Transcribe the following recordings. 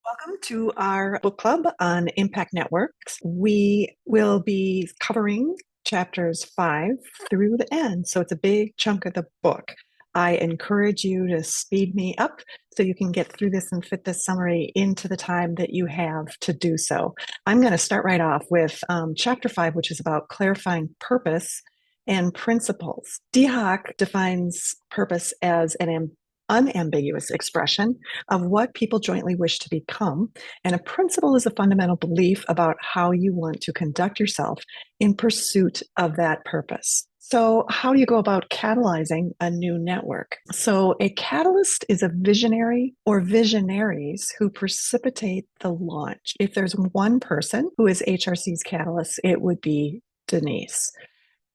Welcome to our book club on Impact Networks. We will be covering chapters 5 through the end. So it's a big chunk of the book. I encourage you to speed me up so you can get through this and fit this summary into the time that you have to do so. I'm going to start right off with chapter 5, which is about clarifying purpose and principles. DeHock defines purpose as an unambiguous expression of what people jointly wish to become. And a principle is a fundamental belief about how you want to conduct yourself in pursuit of that purpose. So, how do you go about catalyzing a new network? So, a catalyst is a visionary or visionaries who precipitate the launch. If there's one person who is HRC's catalyst, it would be Denise.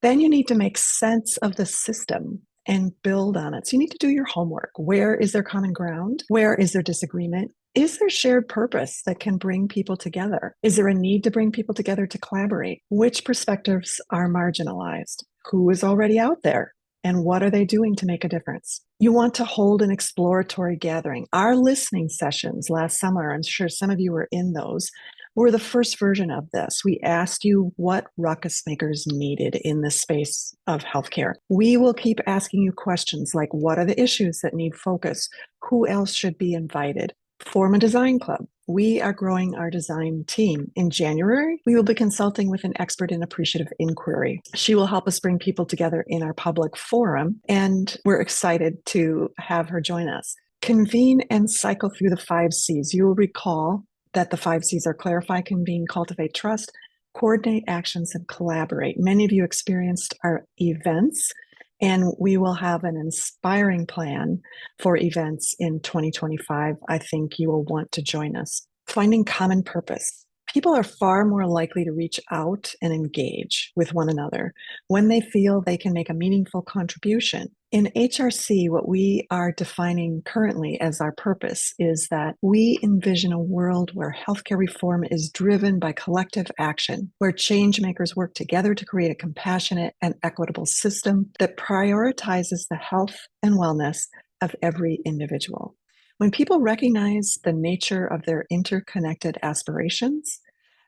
Then you need to make sense of the system and build on it. So you need to do your homework. Where is there common ground? Where is there disagreement? Is there shared purpose that can bring people together? Is there a need to bring people together to collaborate? Which perspectives are marginalized? Who is already out there? And what are they doing to make a difference? You want to hold an exploratory gathering. Our listening sessions last summer, I'm sure some of you were in those, were the first version of this. We asked you what ruckus makers needed in the space of healthcare. We will keep asking you questions like, what are the issues that need focus? Who else should be invited? Form a design club. We are growing our design team. In January, we will be consulting with an expert in appreciative inquiry. She will help us bring people together in our public forum, and we're excited to have her join us. Convene and cycle through the 5 C's. You will recall that the 5 C's are clarify, convene, cultivate trust, coordinate actions, and collaborate. Many of you experienced our events, and we will have an inspiring plan for events in 2025. I think you will want to join us. Finding common purpose. People are far more likely to reach out and engage with one another when they feel they can make a meaningful contribution. In HRC, what we are defining currently as our purpose is that we envision a world where healthcare reform is driven by collective action, where change makers work together to create a compassionate and equitable system that prioritizes the health and wellness of every individual. When people recognize the nature of their interconnected aspirations,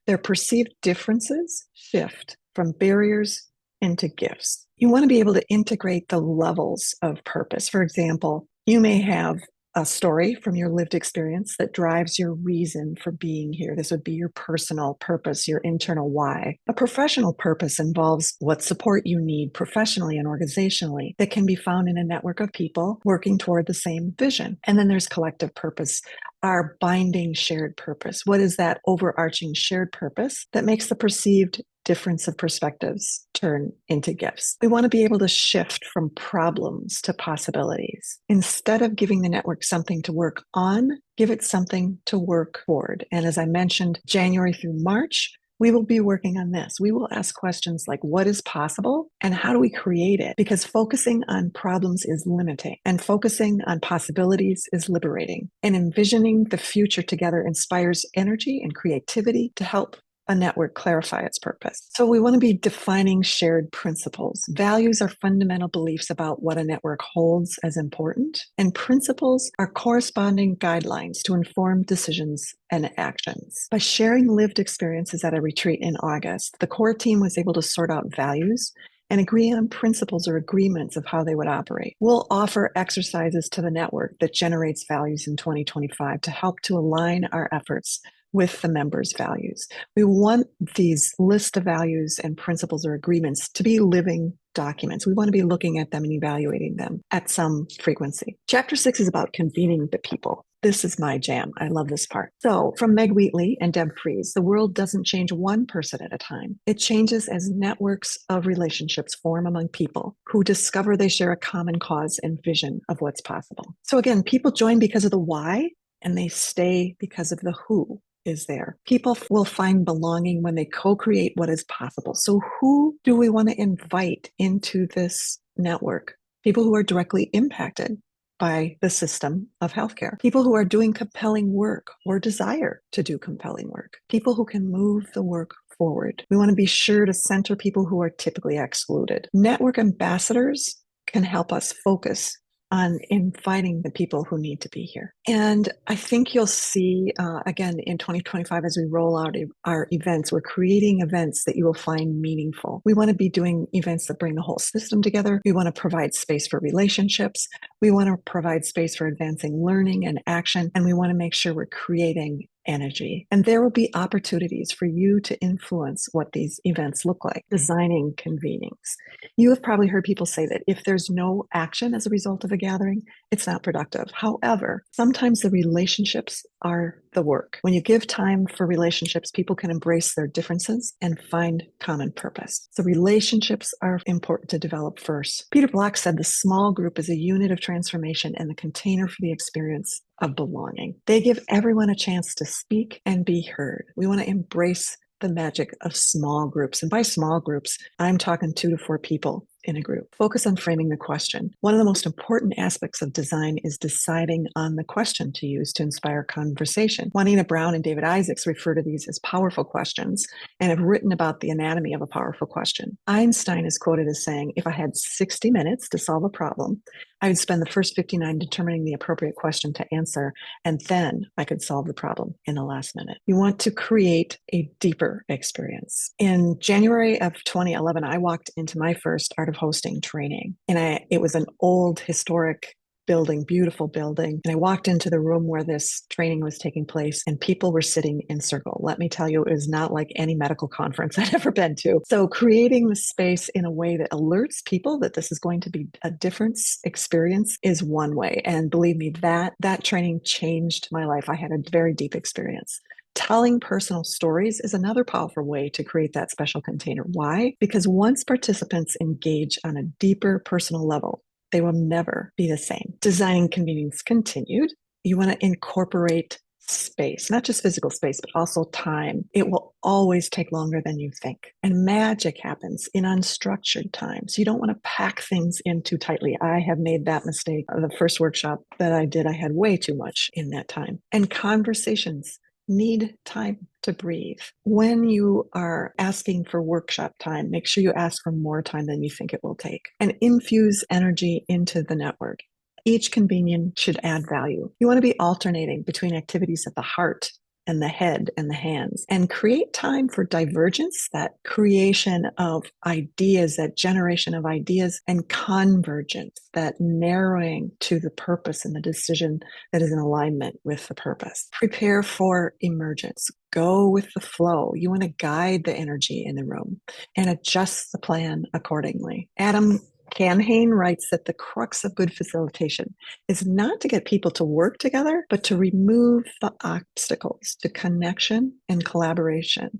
their perceived differences shift from barriers into gifts. You want to be able to integrate the levels of purpose. For example, you may have a story from your lived experience that drives your reason for being here. This would be your personal purpose, your internal why. A professional purpose involves what support you need professionally and organizationally that can be found in a network of people working toward the same vision. And then there's collective purpose, our binding shared purpose. What is that overarching shared purpose that makes the perceived difference of perspectives turn into gifts? We want to be able to shift from problems to possibilities. Instead of giving the network something to work on, give it something to work toward. And as I mentioned, January through March, we will be working on this. We will ask questions like, what is possible and how do we create it? Because focusing on problems is limiting and focusing on possibilities is liberating. And envisioning the future together inspires energy and creativity to help a network clarify its purpose. So we want to be defining shared principles. Values are fundamental beliefs about what a network holds as important, and principles are corresponding guidelines to inform decisions and actions. By sharing lived experiences at a retreat in August, the core team was able to sort out values and agree on principles or agreements of how they would operate. We'll offer exercises to the network that generates values in 2025 to help to align our efforts with the members' values. We want these list of values and principles or agreements to be living documents. We want to be looking at them and evaluating them at some frequency. Chapter 6 is about convening the people. This is my jam. I love this part. So from Meg Wheatley and Deb Fries, the world doesn't change one person at a time. It changes as networks of relationships form among people who discover they share a common cause and vision of what's possible. So again, people join because of the why and they stay because of the who is there. People will find belonging when they co-create what is possible. So who do we want to invite into this network? People who are directly impacted by the system of healthcare. People who are doing compelling work or desire to do compelling work. People who can move the work forward. We want to be sure to center people who are typically excluded. Network ambassadors can help us focus on inviting the people who need to be here. And I think you'll see, again, in 2025, as we roll out our events, we're creating events that you will find meaningful. We want to be doing events that bring the whole system together. We want to provide space for relationships. We want to provide space for advancing learning and action. And we want to make sure we're creating energy. And there will be opportunities for you to influence what these events look like, designing convenings. You have probably heard people say that if there's no action as a result of a gathering, it's not productive. However, sometimes the relationships are the work. When you give time for relationships, people can embrace their differences and find common purpose. So relationships are important to develop first. Peter Block said the small group is a unit of transformation and the container for the experience of belonging. They give everyone a chance to speak and be heard. We want to embrace the magic of small groups. And by small groups, I'm talking 2 to 4 people in a group. Focus on framing the question. One of the most important aspects of design is deciding on the question to use to inspire conversation. Juanita Brown and David Isaacs refer to these as powerful questions and have written about the anatomy of a powerful question. Einstein is quoted as saying, if I had 60 minutes to solve a problem, I would spend the first 59 determining the appropriate question to answer, and then I could solve the problem in the last minute. You want to create a deeper experience. In January of 2011, I walked into my first Art of Hosting training, and it was an old historic building, beautiful building. And I walked into the room where this training was taking place, and people were sitting in circle. Let me tell you, it was not like any medical conference I'd ever been to. So creating the space in a way that alerts people that this is going to be a different experience is one way. And believe me, that training changed my life. I had a very deep experience. Telling personal stories is another powerful way to create that special container. Why? Because once participants engage on a deeper personal level, they will never be the same. Designing convenience continued. You want to incorporate space, not just physical space, but also time. It will always take longer than you think. And magic happens in unstructured time. So you don't want to pack things in too tightly. I have made that mistake. The first workshop that I did, I had way too much in that time. And conversations need time to breathe. When you are asking for workshop time, make sure you ask for more time than you think it will take, and infuse energy into the network. Each convenience should add value. You want to be alternating between activities at the heart and the head and the hands, and create time for divergence, that creation of ideas, that generation of ideas, and convergence, that narrowing to the purpose and the decision that is in alignment with the purpose. Prepare for emergence. Go with the flow. You want to guide the energy in the room and adjust the plan accordingly. Adam Canhane writes that the crux of good facilitation is not to get people to work together, but to remove the obstacles to connection and collaboration.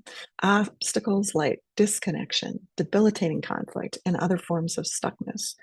Obstacles like disconnection, debilitating conflict, and other forms of stuckness.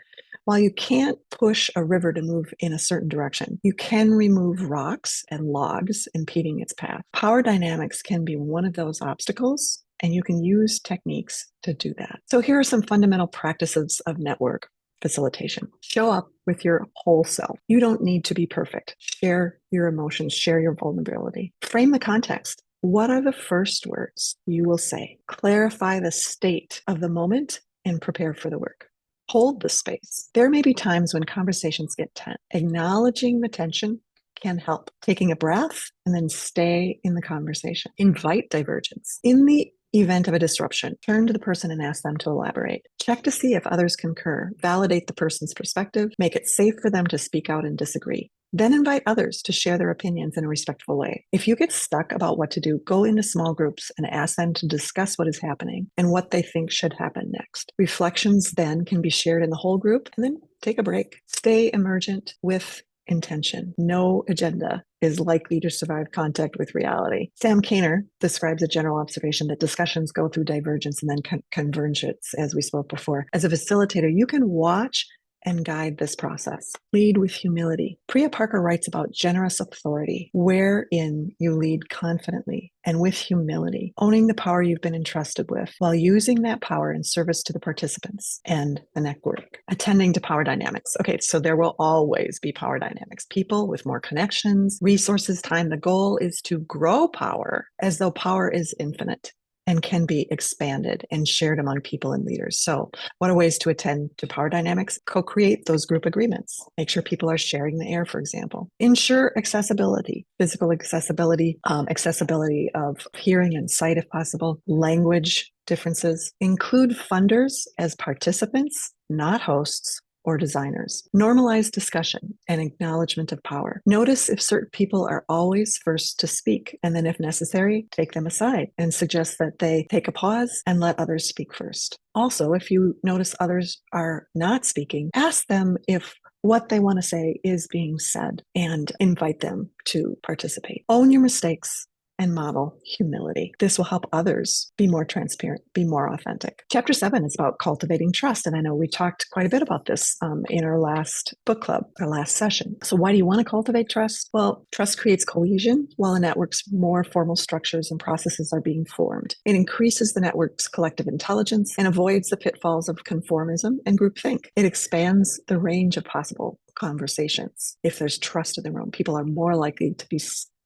While you can't push a river to move in a certain direction, you can remove rocks and logs impeding its path. Power dynamics can be one of those obstacles, and you can use techniques to do that. So here are some fundamental practices of network facilitation. Show up with your whole self. You don't need to be perfect. Share your emotions, share your vulnerability. Frame the context. What are the first words you will say? Clarify the state of the moment and prepare for the work. Hold the space. There may be times when conversations get tense. Acknowledging the tension can help. Taking a breath and then stay in the conversation. Invite divergence. In the event of a disruption, turn to the person and ask them to elaborate. Check to see if others concur. Validate the person's perspective. Make it safe for them to speak out and disagree. Then invite others to share their opinions in a respectful way. If you get stuck about what to do, go into small groups and ask them to discuss what is happening and what they think should happen next. Reflections then can be shared in the whole group, and then take a break. Stay emergent with intention. No agenda is likely to survive contact with reality. Sam Kainer describes a general observation that discussions go through divergence and then convergence, as we spoke before. As a facilitator, you can watch and guide this process. Lead with humility. Priya Parker writes about generous authority, wherein you lead confidently and with humility, owning the power you've been entrusted with while using that power in service to the participants and the network. Attending to power dynamics. Okay, so there will always be power dynamics. People with more connections, resources, time. The goal is to grow power as though power is infinite. and can be expanded and shared among people and leaders. So what are ways to attend to power dynamics? Co-create those group agreements. Make sure people are sharing the air, for example. Ensure accessibility, physical accessibility, accessibility of hearing and sight if possible, language differences. Include funders as participants, not hosts or designers. Normalize discussion and acknowledgement of power. Notice if certain people are always first to speak, and then if necessary, take them aside and suggest that they take a pause and let others speak first. Also, if you notice others are not speaking, ask them if what they want to say is being said and invite them to participate. Own your mistakes and model humility. This will help others be more transparent, be more authentic. Chapter 7 is about cultivating trust. And I know we talked quite a bit about this in our last book club, our last session. So why do you want to cultivate trust? Well, trust creates cohesion while a network's more formal structures and processes are being formed. It increases the network's collective intelligence and avoids the pitfalls of conformism and groupthink. It expands the range of possible conversations. If there's trust in the room, people are more likely to be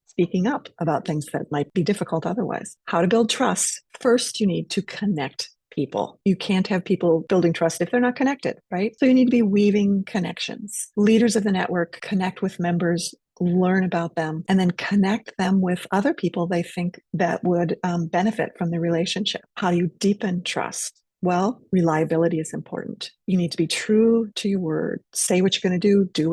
speaking up about things that might be difficult otherwise. How to build trust? First, you need to connect people. You can't have people building trust if they're not connected, right? So you need to be weaving connections. Leaders of the network connect with members, learn about them, and then connect them with other people they think that would benefit from the relationship. How do you deepen trust? Well, reliability is important. You need to be true to your word. Say what you're going to do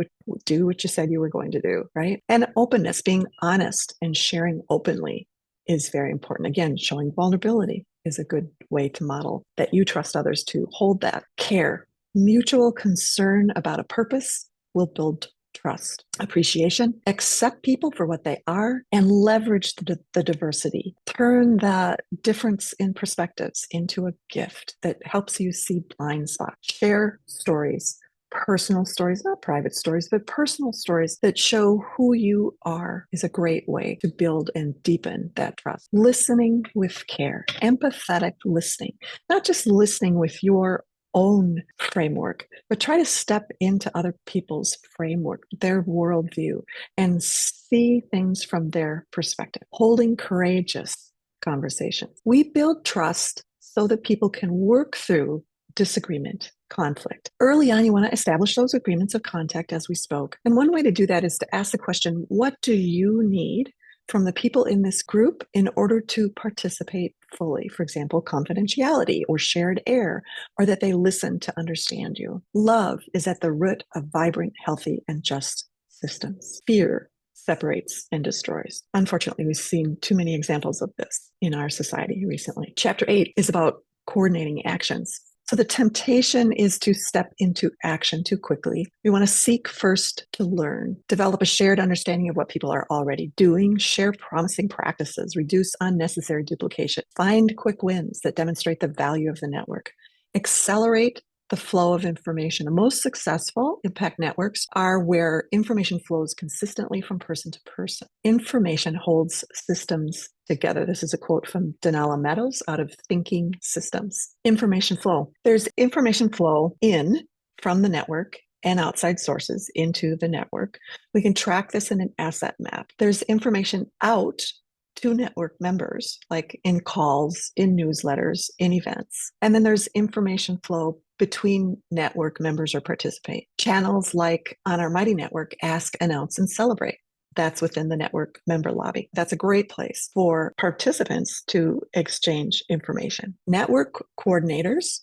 what you said you were going to do, right? And openness, being honest and sharing openly is very important. Again, showing vulnerability is a good way to model that you trust others to hold that. Care, mutual concern about a purpose will build trust. Appreciation, accept people for what they are and leverage the diversity. Turn the difference in perspectives into a gift that helps you see blind spots. Share stories, personal stories, not private stories, but personal stories that show who you are is a great way to build and deepen that trust. Listening with care, empathetic listening, not just listening with your own framework, but try to step into other people's framework, their worldview, and see things from their perspective. Holding courageous conversations. We build trust so that people can work through disagreement, conflict. Early on, you want to establish those agreements of contact as we spoke. And one way to do that is to ask the question, what do you need from the people in this group in order to participate fully? For example, confidentiality or shared air, or that they listen to understand you. Love is at the root of vibrant, healthy, and just systems. Fear separates and destroys. Unfortunately, we've seen too many examples of this in our society recently. Chapter 8 is about coordinating actions. So the temptation is to step into action too quickly. We want to seek first to learn, develop a shared understanding of what people are already doing, share promising practices, reduce unnecessary duplication, find quick wins that demonstrate the value of the network, accelerate the flow of information. The most successful impact networks are where information flows consistently from person to person. Information holds systems together. This is a quote from Donella Meadows out of Thinking Systems. Information flow. There's information flow in from the network and outside sources into the network. We can track this in an asset map. There's information out to network members, like in calls, in newsletters, in events. And then there's information flow between network members or participate. Channels like on our Mighty Network, Ask, Announce, and Celebrate. That's within the network member lobby. That's a great place for participants to exchange information. Network coordinators,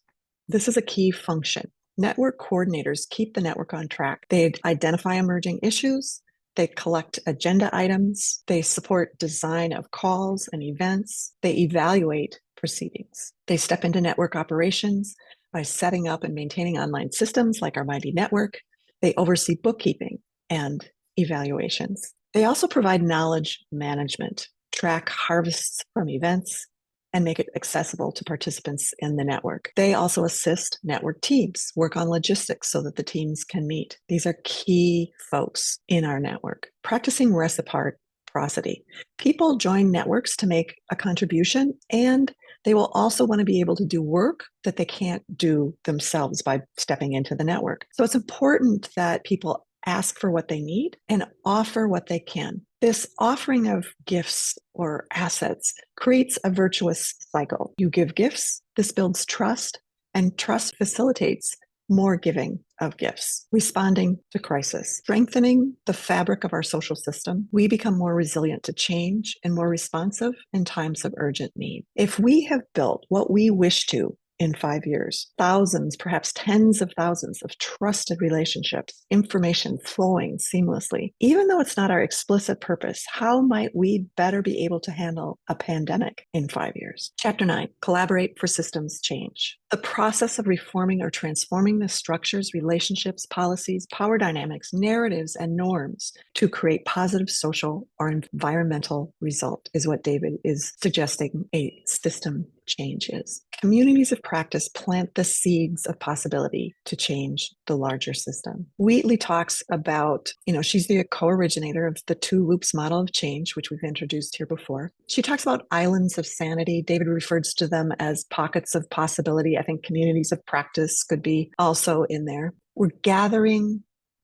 this is a key function. Network coordinators keep the network on track. They identify emerging issues. They collect agenda items. They support design of calls and events. They evaluate proceedings. They step into network operations by setting up and maintaining online systems like our Mighty Network. They oversee bookkeeping and evaluations. They also provide knowledge management, track harvests from events, and make it accessible to participants in the network. They also assist network teams, work on logistics so that the teams can meet. These are key folks in our network. Practicing reciprocity. People join networks to make a contribution, and they will also want to be able to do work that they can't do themselves by stepping into the network. So it's important that people ask for what they need, and offer what they can. This offering of gifts or assets creates a virtuous cycle. You give gifts, this builds trust, and trust facilitates more giving of gifts. Responding to crisis, strengthening the fabric of our social system, we become more resilient to change and more responsive in times of urgent need. If we have built what we wish to in 5 years, thousands, perhaps tens of thousands of trusted relationships, information flowing seamlessly. Even though it's not our explicit purpose, how might we better be able to handle a pandemic in 5 years? Chapter 9, collaborate for systems change. The process of reforming or transforming the structures, relationships, policies, power dynamics, narratives, and norms to create positive social or environmental result is what David is suggesting a system change is. Communities of practice plant the seeds of possibility to change the larger system. Wheatley talks about, she's the co-originator of the two loops model of change, which we've introduced here before. She talks about islands of sanity. David refers to them as pockets of possibility. I think communities of practice could be also in there. We're gathering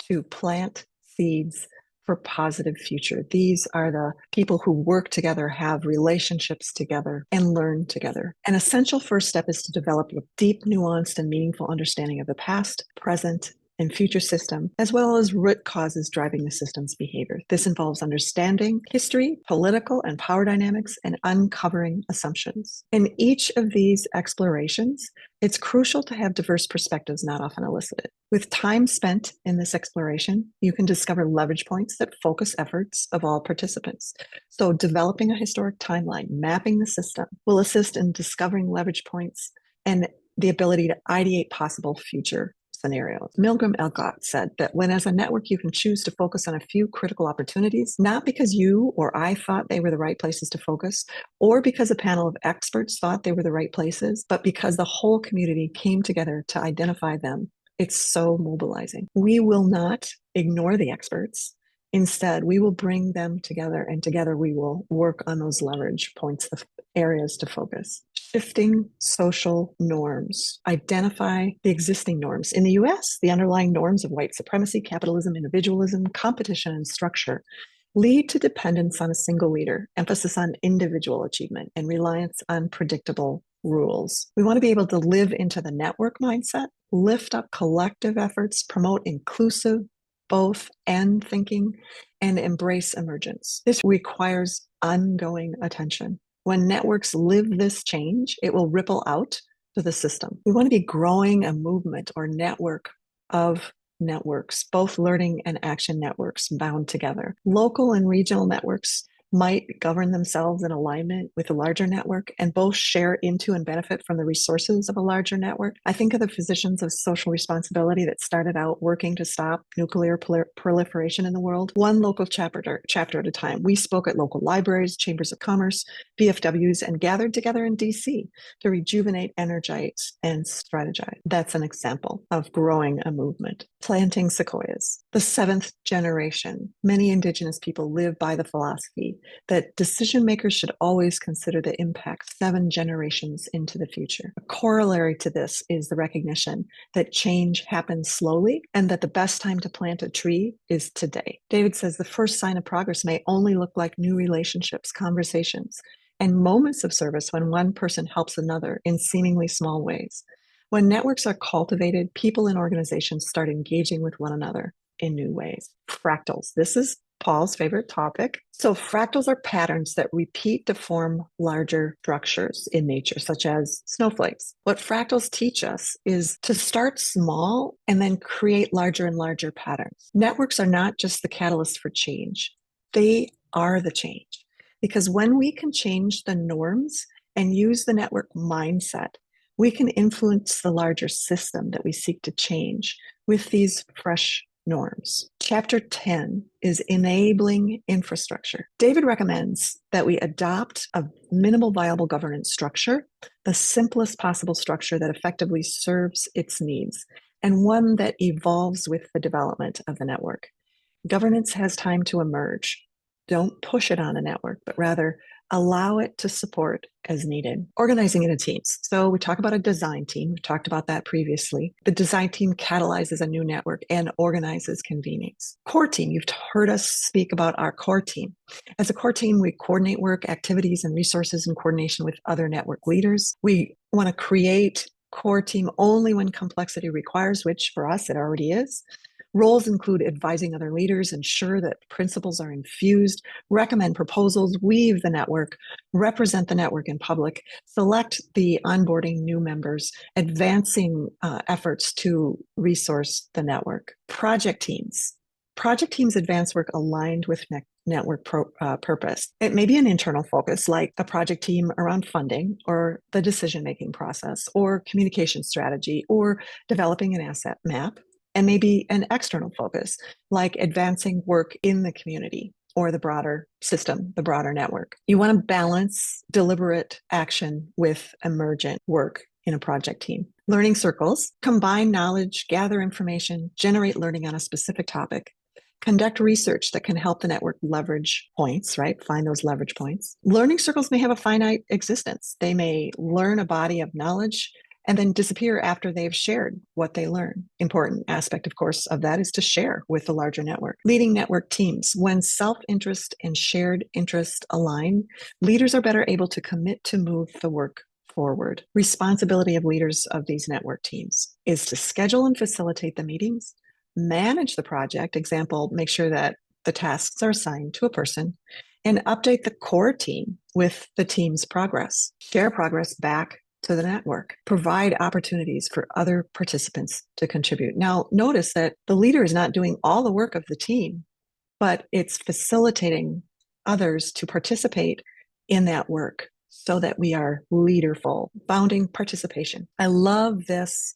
to plant seeds for positive future. These are the people who work together, have relationships together, and learn together. An essential first step is to develop a deep, nuanced, and meaningful understanding of the past, present, and future system, as well as root causes driving the system's behavior. This involves understanding history, political and power dynamics, and uncovering assumptions. In each of these explorations, it's crucial to have diverse perspectives not often elicited. With time spent in this exploration, you can discover leverage points that focus efforts of all participants. So developing a historic timeline, mapping the system will assist in discovering leverage points and the ability to ideate possible future scenarios. Milgram Alcott said that when as a network you can choose to focus on a few critical opportunities, not because you or I thought they were the right places to focus, or because a panel of experts thought they were the right places, but because the whole community came together to identify them. It's so mobilizing. We will not ignore the experts. Instead, we will bring them together, and together we will work on those leverage points of areas to focus. Shifting social norms. Identify the existing norms. In the US, the underlying norms of white supremacy, capitalism, individualism, competition, and structure lead to dependence on a single leader, emphasis on individual achievement, and reliance on predictable rules. We want to be able to live into the network mindset, lift up collective efforts, promote inclusive both and thinking, and embrace emergence. This requires ongoing attention. When networks live this change, it will ripple out to the system. We want to be growing a movement or network of networks, both learning and action networks bound together. Local and regional networks might govern themselves in alignment with a larger network and both share into and benefit from the resources of a larger network. I think of the physicians of social responsibility that started out working to stop nuclear proliferation in the world, one local chapter at a time. We spoke at local libraries, chambers of commerce, VFWs, and gathered together in DC to rejuvenate, energize, and strategize. That's an example of growing a movement. Planting sequoias. The seventh generation. Many Indigenous people live by the philosophy that decision makers should always consider the impact 7 generations into the future. A corollary to this is the recognition that change happens slowly and that the best time to plant a tree is today. David says the first sign of progress may only look like new relationships, conversations, and moments of service when one person helps another in seemingly small ways. When networks are cultivated, people and organizations start engaging with one another in new ways. Fractals. This is Paul's favorite topic. So fractals are patterns that repeat to form larger structures in nature, such as snowflakes. What fractals teach us is to start small and then create larger and larger patterns. Networks are not just the catalyst for change. They are the change. Because when we can change the norms and use the network mindset, we can influence the larger system that we seek to change with these fresh norms. Chapter 10 is enabling infrastructure. David recommends that we adopt a minimal viable governance structure, the simplest possible structure that effectively serves its needs, and one that evolves with the development of the network. Governance has time to emerge. Don't push it on a network, but rather allow it to support as needed. Organizing into teams. So we talk about a design team. We've talked about that previously. The design team catalyzes a new network and organizes convenings. Core team. You've heard us speak about our core team. As a core team, we coordinate work, activities, and resources in coordination with other network leaders. We want to create core team only when complexity requires, which for us it already is. Roles include advising other leaders, ensure that principles are infused, recommend proposals, weave the network, represent the network in public, select the onboarding new members, advancing efforts to resource the network. Project teams. Project teams advance work aligned with network purpose. It may be an internal focus, like a project team around funding or the decision-making process or communication strategy or developing an asset map. And maybe an external focus, like advancing work in the community or the broader system, the broader network. You want to balance deliberate action with emergent work in a project team. Learning circles combine knowledge, gather information, generate learning on a specific topic, conduct research that can help the network leverage points, right? Find those leverage points. Learning circles may have a finite existence. They may learn a body of knowledge and then disappear after they've shared what they learn. Important aspect, of course, of that is to share with the larger network. Leading network teams. When self-interest and shared interest align, leaders are better able to commit to move the work forward. Responsibility of leaders of these network teams is to schedule and facilitate the meetings, manage the project, example, make sure that the tasks are assigned to a person, and update the core team with the team's progress. Share progress back to the network, provide opportunities for other participants to contribute. Now, notice that the leader is not doing all the work of the team, but it's facilitating others to participate in that work so that we are leaderful. Founding participation. I love this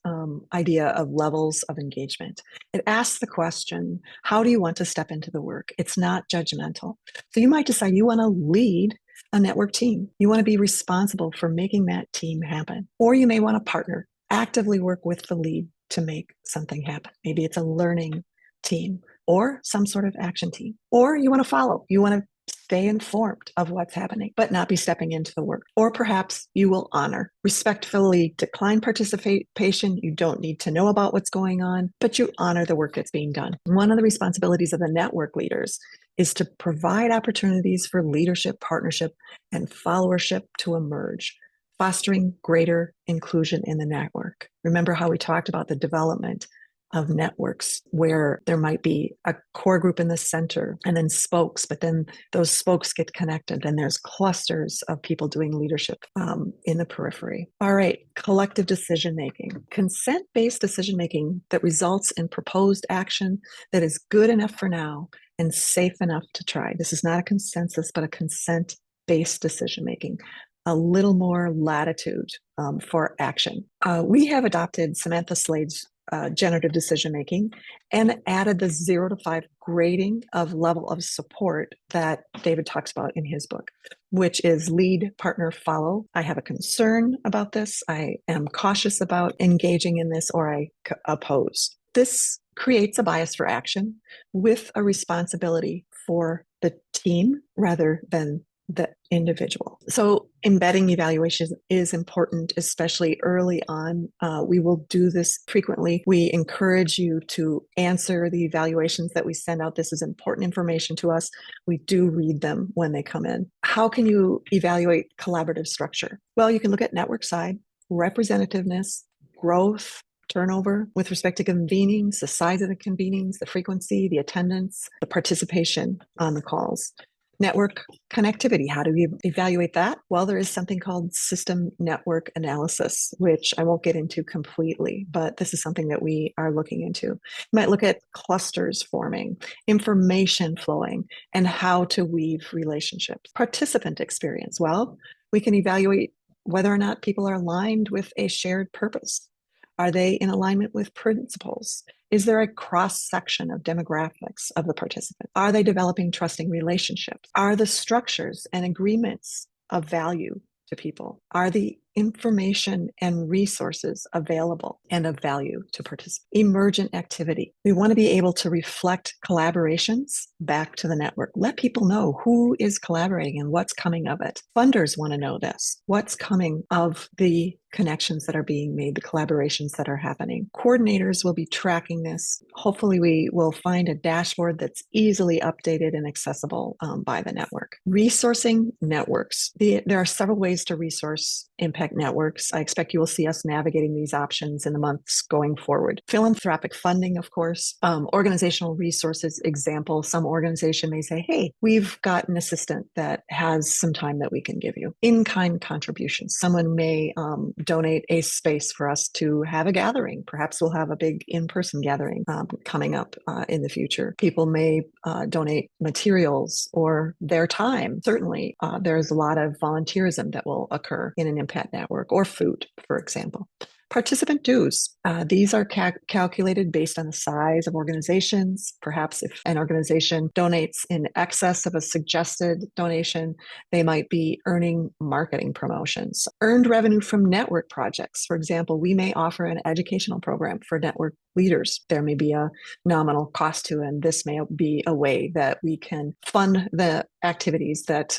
idea of levels of engagement. It asks the question, how do you want to step into the work? It's not judgmental. So you might decide you want to lead a network team. You want to be responsible for making that team happen. Or you may want to partner, actively work with the lead to make something happen. Maybe it's a learning team or some sort of action team. Or you want to follow. You want to stay informed of what's happening, but not be stepping into the work. Or perhaps you will honor, respectfully decline participation. You don't need to know about what's going on, but you honor the work that's being done. One of the responsibilities of the network leaders is to provide opportunities for leadership, partnership, and followership to emerge, fostering greater inclusion in the network. Remember how we talked about the development of networks where there might be a core group in the center and then spokes, but then those spokes get connected and there's clusters of people doing leadership in the periphery. All right, collective decision-making. Consent-based decision-making that results in proposed action that is good enough for now and safe enough to try. This is not a consensus, but a consent-based decision-making. A little more latitude for action. We have adopted Samantha Slade's generative decision making and added the 0 to 5 grading of level of support that David talks about in his book, which is lead, partner, follow. I have a concern about this. I am cautious about engaging in this, or I oppose. This creates a bias for action with a responsibility for the team rather than the individual. So embedding evaluation is important, especially early on. We will do this frequently. We encourage you to answer the evaluations that we send out. This is important information to us. We do read them when they come in. How can you evaluate collaborative structure? Well, you can look at network side, representativeness, growth, turnover with respect to convenings, the size of the convenings, the frequency, the attendance, the participation on the calls. Network connectivity, how do we evaluate that? Well, there is something called system network analysis, which I won't get into completely, but this is something that we are looking into. You might look at clusters forming, information flowing, and how to weave relationships. Participant experience. Well, we can evaluate whether or not people are aligned with a shared purpose. Are they in alignment with principles? Is there a cross-section of demographics of the participants? Are they developing trusting relationships? Are the structures and agreements of value to people? Are the information and resources available and of value to participate. Emergent activity. We want to be able to reflect collaborations back to the network. Let people know who is collaborating and what's coming of it. Funders want to know this. What's coming of the connections that are being made, the collaborations that are happening. Coordinators will be tracking this. Hopefully we will find a dashboard that's easily updated and accessible by the network. Resourcing networks. There are several ways to resource impact networks. I expect you will see us navigating these options in the months going forward. Philanthropic funding, of course. Organizational resources. Example, some organization may say, hey, we've got an assistant that has some time that we can give you. In-kind contributions. Someone may donate a space for us to have a gathering. Perhaps we'll have a big in-person gathering coming up in the future. People may donate materials or their time. Certainly, there's a lot of volunteerism that will occur in an impact network, or food, for example. Participant dues. These are calculated based on the size of organizations. Perhaps if an organization donates in excess of a suggested donation, they might be earning marketing promotions. Earned revenue from network projects. For example, we may offer an educational program for network leaders. There may be a nominal cost to, and this may be a way that we can fund the activities that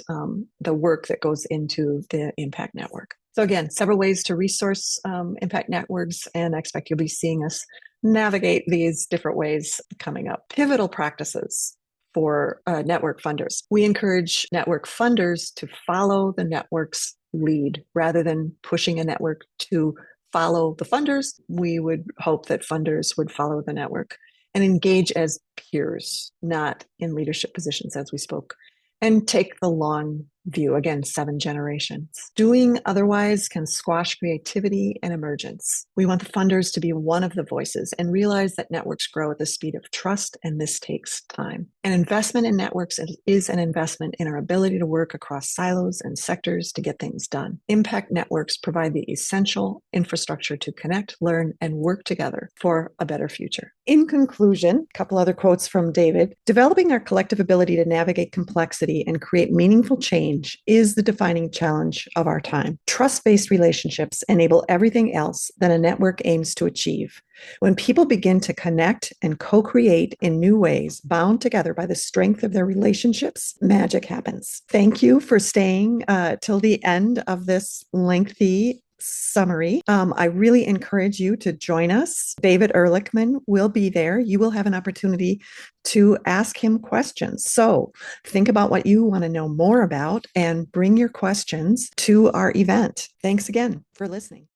the work that goes into the impact network. So again, several ways to resource impact networks, and I expect you'll be seeing us navigate these different ways coming up. Pivotal practices for network funders. We encourage network funders to follow the network's lead rather than pushing a network to follow the funders. We would hope that funders would follow the network and engage as peers, not in leadership positions, as we spoke, and take the long view. Again, 7 generations. Doing otherwise can squash creativity and emergence. We want the funders to be one of the voices and realize that networks grow at the speed of trust, and this takes time. An investment in networks is an investment in our ability to work across silos and sectors to get things done. Impact networks provide the essential infrastructure to connect, learn, and work together for a better future. In conclusion, a couple other quotes from David. Developing our collective ability to navigate complexity and create meaningful change is the defining challenge of our time. Trust-based relationships enable everything else that a network aims to achieve. When people begin to connect and co-create in new ways, bound together by the strength of their relationships, magic happens. Thank you for staying till the end of this lengthy summary. I really encourage you to join us. David Ehrlichman will be there. You will have an opportunity to ask him questions. So think about what you want to know more about and bring your questions to our event. Thanks again for listening.